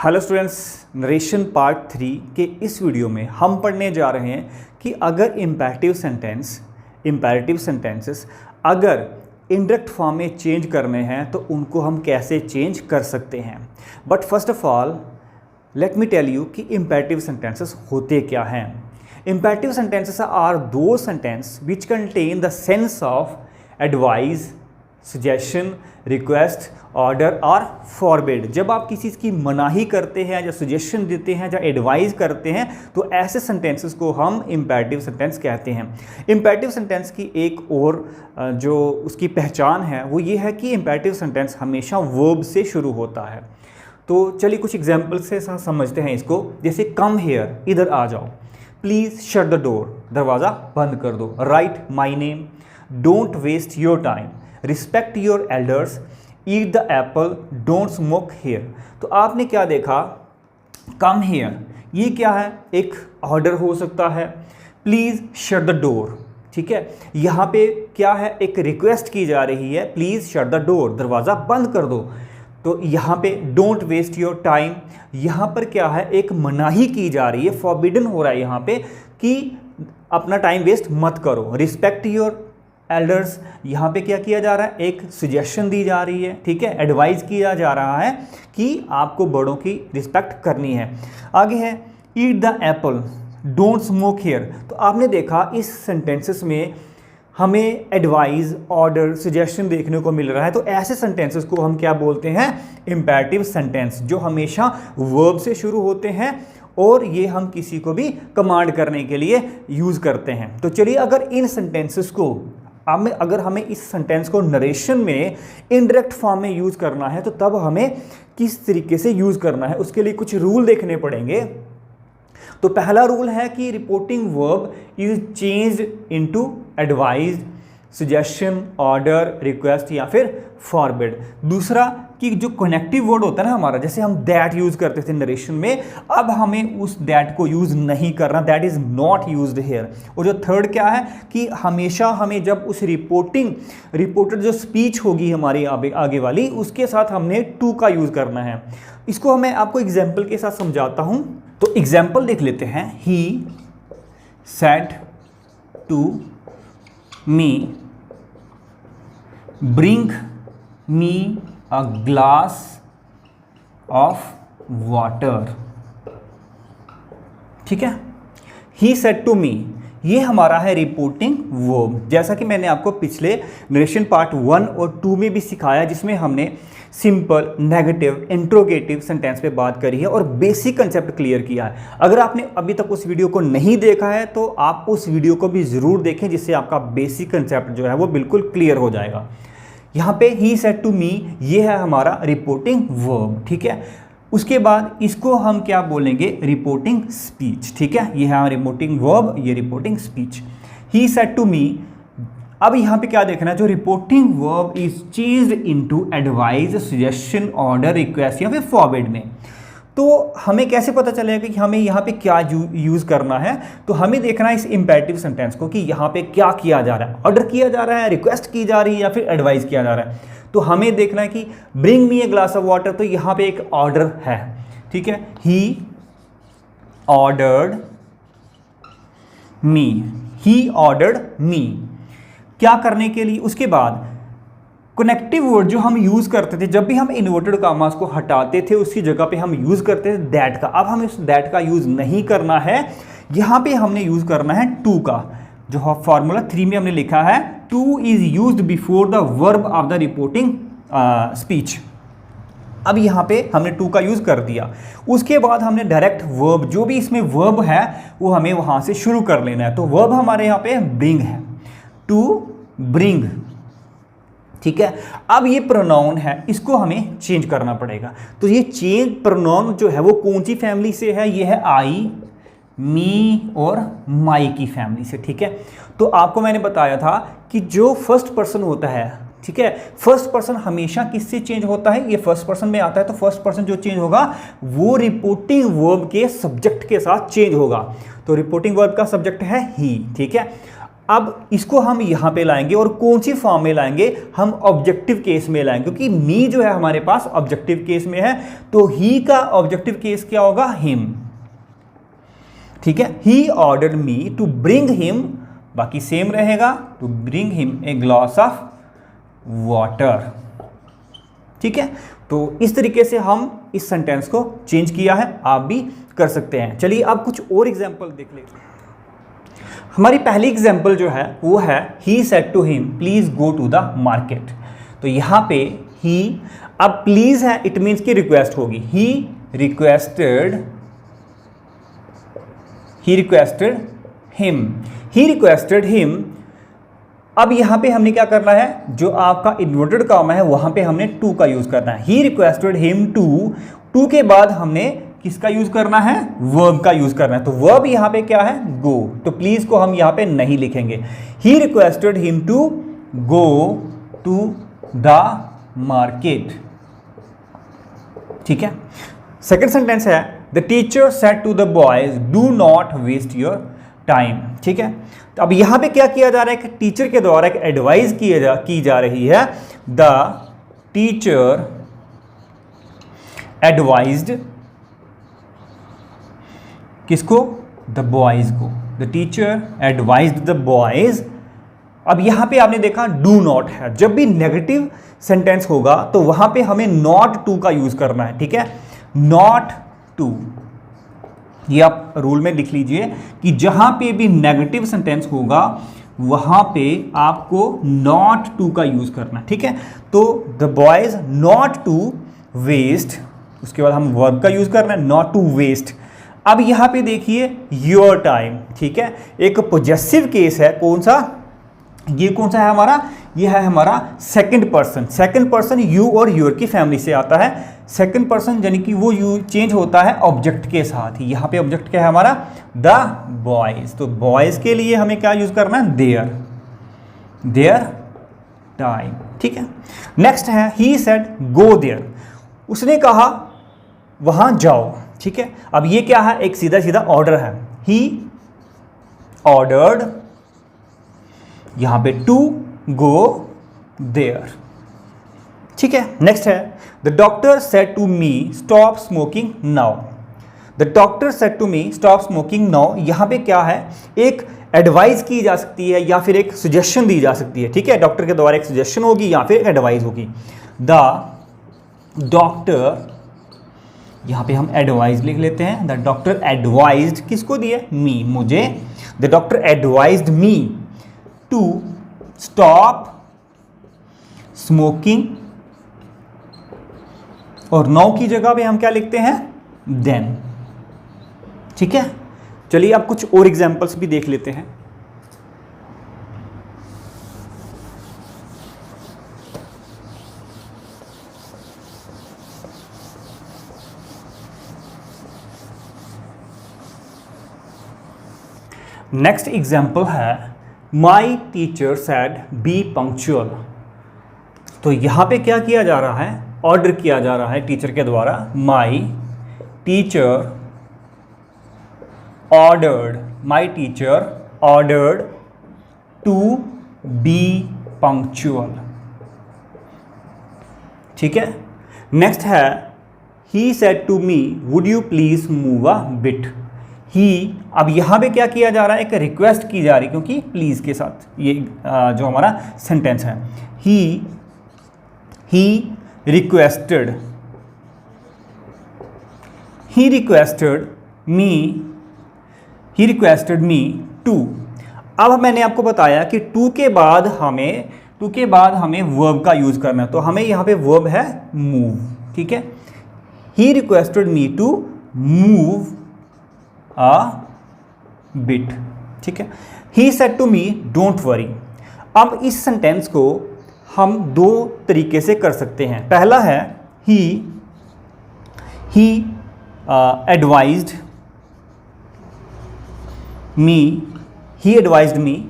Hello students, narration part 3 के इस video में हम पढ़ने जा रहे हैं कि अगर इम्पेरेटिव सेंटेंसेस अगर इनडायरेक्ट फॉर्म में चेंज करने हैं तो उनको हम कैसे चेंज कर सकते हैं। But first of all let me tell you कि इम्पेरेटिव सेंटेंसेस होते क्या हैं। Imperative sentences are those sentence which contain the sense of advice, suggestion, request, order और फॉरबिड। जब आप किसी चीज़ की मनाही करते हैं या सजेशन देते हैं या एडवाइस करते हैं तो ऐसे सेंटेंसेस को हम इम्पेरेटिव सेंटेंस कहते हैं। इम्पेरेटिव सेंटेंस की एक और जो उसकी पहचान है वो ये है कि इम्पेरेटिव सेंटेंस हमेशा वर्ब से शुरू होता है। तो चलिए कुछ एग्जाम्पल से समझते हैं इसको। जैसे कम हेयर, इधर आ जाओ, प्लीज़ शट द डोर, दरवाज़ा बंद कर दो, write my name, don't waste your time, respect your elders, eat the apple, don't smoke here. तो आपने क्या देखा, कम हेयर, ये क्या है, एक ऑर्डर हो सकता है। प्लीज़ शट द डोर, ठीक है, यहाँ पे क्या है, एक रिक्वेस्ट की जा रही है, प्लीज़ शट द डोर, दरवाज़ा बंद कर दो। तो यहाँ पे डोंट वेस्ट योर टाइम, यहाँ पर क्या है, एक मनाही की जा रही है, फॉरबिडन हो रहा है यहाँ पे कि अपना टाइम वेस्ट मत करो। रिस्पेक्ट योर एल्डर्स, यहाँ पे क्या किया जा रहा है, एक सजेशन दी जा रही है, ठीक है, एडवाइस किया जा रहा है कि आपको बड़ों की रिस्पेक्ट करनी है। आगे है eat the apple, don't smoke here. तो आपने देखा इस सेंटेंसेस में हमें एडवाइस, ऑर्डर, सजेशन देखने को मिल रहा है। तो ऐसे सेंटेंसेस को हम क्या बोलते हैं, इम्पेरेटिव सेंटेंस, जो हमेशा वर्ब से शुरू होते हैं और ये हम किसी को भी कमांड करने के लिए यूज़ करते हैं। तो चलिए अगर इन सेंटेंसेस को अगर हमें इस सेंटेंस को नरेशन में इनडायरेक्ट फॉर्म में यूज़ करना है तो तब हमें किस तरीके से यूज़ करना है, उसके लिए कुछ रूल देखने पड़ेंगे। तो पहला रूल है कि reporting verb is changed into advice, suggestion, order, request या फिर फॉरबिड। दूसरा कि जो कनेक्टिव वर्ड होता है ना हमारा, जैसे हम दैट यूज़ करते थे नरेशन में, अब हमें उस दैट को यूज़ नहीं करना, that is not used here. और जो थर्ड क्या है कि हमेशा हमें जब उस रिपोर्टेड जो स्पीच होगी हमारी आगे वाली, उसके साथ हमने टू का यूज़ करना है। इसको मैं आपको एग्जाम्पल के साथ समझाता हूँ। तो एग्जाम्पल देख लेते हैं। He said to me, bring me a glass of water, ठीक है। He said to me, ये हमारा है रिपोर्टिंग वर्ब। जैसा कि मैंने आपको पिछले नरेशन पार्ट 1 और 2 में भी सिखाया, जिसमें हमने सिंपल, नेगेटिव, इंट्रोगेटिव सेंटेंस पे बात करी है और बेसिक कंसेप्ट क्लियर किया है। अगर आपने अभी तक उस वीडियो को नहीं देखा है तो आप उस वीडियो को भी ज़रूर देखें, जिससे आपका बेसिक कंसेप्ट जो है वो बिल्कुल क्लियर हो जाएगा। यहाँ पे ही सेड टू मी, ये है हमारा रिपोर्टिंग वर्ब, ठीक है। उसके बाद इसको हम क्या बोलेंगे, रिपोर्टिंग स्पीच, ठीक है। ये है रिपोर्टिंग वर्ब, ये reporting speech. He said to me, अब यहाँ पे क्या देखना है, जो reporting verb is changed into advice, suggestion, order, request या फिर फॉरबिड में। तो हमें कैसे पता चलेगा कि हमें यहाँ पे क्या यूज़ करना है। तो हमें देखना है इस इम्पेरेटिव सेंटेंस को कि यहाँ पे क्या किया जा रहा है, ऑर्डर किया जा रहा है, रिक्वेस्ट की जा रही है या फिर एडवाइस किया जा रहा है। तो हमें देखना है कि bring me A glass of water, तो यहाँ पे एक ऑर्डर है, ठीक है। He ordered me, he ordered मी, क्या करने के लिए। उसके बाद कनेक्टिव वर्ड जो हम यूज़ करते थे, जब भी हम इन्वर्टेड कामास को हटाते थे उसकी जगह पे हम यूज़ करते थे दैट का। अब हमें उस दैट का यूज़ नहीं करना है, यहाँ पे हमने यूज़ करना है टू का। जो फॉर्मूला 3 में हमने लिखा है, two is used before the verb of the reporting speech. अब यहाँ पे हमने टू का यूज़ कर दिया। उसके बाद हमने डायरेक्ट वर्ब, जो भी इसमें वर्ब है वो हमें वहाँ से शुरू कर लेना है। तो वर्ब हमारे यहाँ पे ब्रिंग है, टू ब्रिंग, ठीक है। अब ये प्रोनाउन है, इसको हमें चेंज करना पड़ेगा। तो ये चेंज प्रोनाउन जो है वो कौन सी फैमिली से है, ये है आई, मी और माई की फैमिली से, ठीक है। तो आपको मैंने बताया था कि जो फर्स्ट पर्सन होता है, ठीक है, फर्स्ट पर्सन हमेशा किससे चेंज होता है, ये फर्स्ट पर्सन में आता है। तो फर्स्ट पर्सन जो चेंज होगा वो रिपोर्टिंग वर्ब के सब्जेक्ट के साथ चेंज होगा। तो रिपोर्टिंग वर्ब का सब्जेक्ट है ही, ठीक है। अब इसको हम यहाँ पे लाएंगे और कौन सी फॉर्म में लाएंगे, हम ऑब्जेक्टिव केस में लाएंगे, क्योंकि मी जो है हमारे पास ऑब्जेक्टिव केस में है, तो ही का ऑब्जेक्टिव केस क्या होगा, हिम। ठीक है, he ordered me to bring him, बाकी सेम रहेगा, to bring him a glass of water. ठीक है, तो इस तरीके से हम इस सेंटेंस को चेंज किया है, आप भी कर सकते हैं। चलिए अब कुछ और एग्जांपल देख लेते हैं। हमारी पहली एग्जांपल जो है वो है he said to him please go to the market. तो यहाँ पे ही, अब प्लीज है, इट मीन्स की रिक्वेस्ट होगी, ही रिक्वेस्टेड हिम। अब यहाँ पे हमने क्या करना है, जो आपका इन्वर्टेड कॉमा है वहाँ पे हमने टू का यूज़ करना है। ही रिक्वेस्टेड हिम टू के बाद हमने किसका यूज़ करना है, वर्ब का यूज़ करना है। तो वर्ब यहाँ पे क्या है, गो। तो प्लीज़ को हम यहाँ पे नहीं लिखेंगे। He requested him to go to the market. ठीक है, सेकेंड सेंटेंस है the teacher said to the boys do not waste your time. ठीक है, तो अब यहां पे क्या किया जा रहा है कि टीचर के द्वारा एक एडवाइस की जा रही है। द टीचर एडवाइज्ड किसको, द बॉयज को। The teacher advised the boys. अब यहां पे आपने देखा डू नॉट है, जब भी नेगेटिव सेंटेंस होगा तो वहां पे हमें नॉट टू का यूज करना है। ठीक है, नॉट टू, ये आप रूल में लिख लीजिए कि जहां पे भी नेगेटिव सेंटेंस होगा वहां पे आपको नॉट टू का यूज करना है। ठीक है, तो the boys not to waste, उसके बाद हम वर्ब का यूज करना है, नॉट टू वेस्ट। अब यहां पे देखिए योर टाइम। ठीक है, एक पॉजेसिव केस है, कौन सा, ये कौन सा है हमारा, ये है हमारा second person. Second person you और योर की फैमिली से आता है। सेकंड पर्सन यानी कि वो यू चेंज होता है ऑब्जेक्ट के साथ ही। यहाँ पे ऑब्जेक्ट क्या है हमारा, द बॉयज। तो बॉयज के लिए हमें क्या यूज करना है, देयर टाइम। ठीक है, नेक्स्ट है ही सेड गो देयर, उसने कहा वहां जाओ। ठीक है, अब ये क्या है, एक सीधा सीधा ऑर्डर है। ही ऑर्डर्ड यहां पे टू गो देयर। ठीक है, नेक्स्ट है the doctor said to me stop smoking now. The doctor said to me stop smoking now, यहां पे क्या है, एक एडवाइस की जा सकती है या फिर एक सजेशन दी जा सकती है। ठीक है, डॉक्टर के द्वारा एक सजेशन होगी या फिर एक एडवाइस होगी। द डॉक्टर, यहां पे हम एडवाइस लिख लेते हैं। द डॉक्टर एडवाइज्ड किसको दिए, मी, मुझे। The doctor advised me to stop smoking, और नाउ की जगह पे हम क्या लिखते हैं, देन। ठीक है, चलिए अब कुछ और एग्जांपल्स भी देख लेते हैं। नेक्स्ट एग्जाम्पल है my teacher said B punctual. तो यहाँ पे क्या किया जा रहा है, ऑर्डर किया जा रहा है टीचर के द्वारा। My teacher ordered to be punctual. ठीक है, नेक्स्ट है he said to me would you please move a bit. He, अब यहां पे क्या किया जा रहा है, एक रिक्वेस्ट की जा रही, क्योंकि प्लीज के साथ ये जो हमारा सेंटेंस है। He requested me to. अब मैंने आपको बताया कि टू के बाद हमें वर्ब का यूज करना है, तो हमें यहां पे वर्ब है मूव। ठीक है, he requested me to move a bit. ठीक है, he said to me don't worry. अब इस सेंटेंस को हम दो तरीके से कर सकते हैं। पहला है he advised me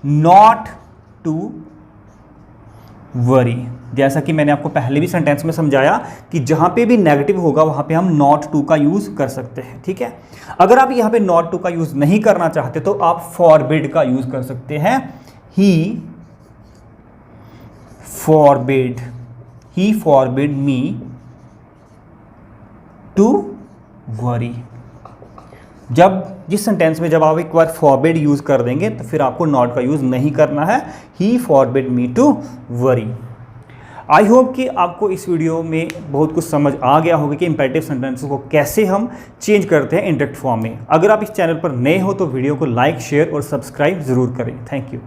not to worry. जैसा कि मैंने आपको पहले भी सेंटेंस में समझाया कि जहाँ पे भी नेगेटिव होगा वहाँ पे हम नॉट टू का यूज़ कर सकते हैं, ठीक है। अगर आप यहाँ पे नॉट टू का यूज़ नहीं करना चाहते तो आप फॉरबिड का यूज़ कर सकते हैं। ही फॉरबिड मी टू वरी। जिस सेंटेंस में जब आप एक बार फॉरबिड यूज़ कर देंगे तो फिर आपको नॉट का यूज़ नहीं करना है। He forbid me to worry. I hope कि आपको इस वीडियो में बहुत कुछ समझ आ गया होगा कि इंपेरेटिव सेंटेंसेस को कैसे हम चेंज करते हैं इंडायरेक्ट फॉर्म में। अगर आप इस चैनल पर नए हो तो वीडियो को लाइक, शेयर और सब्सक्राइब ज़रूर करें। Thank you.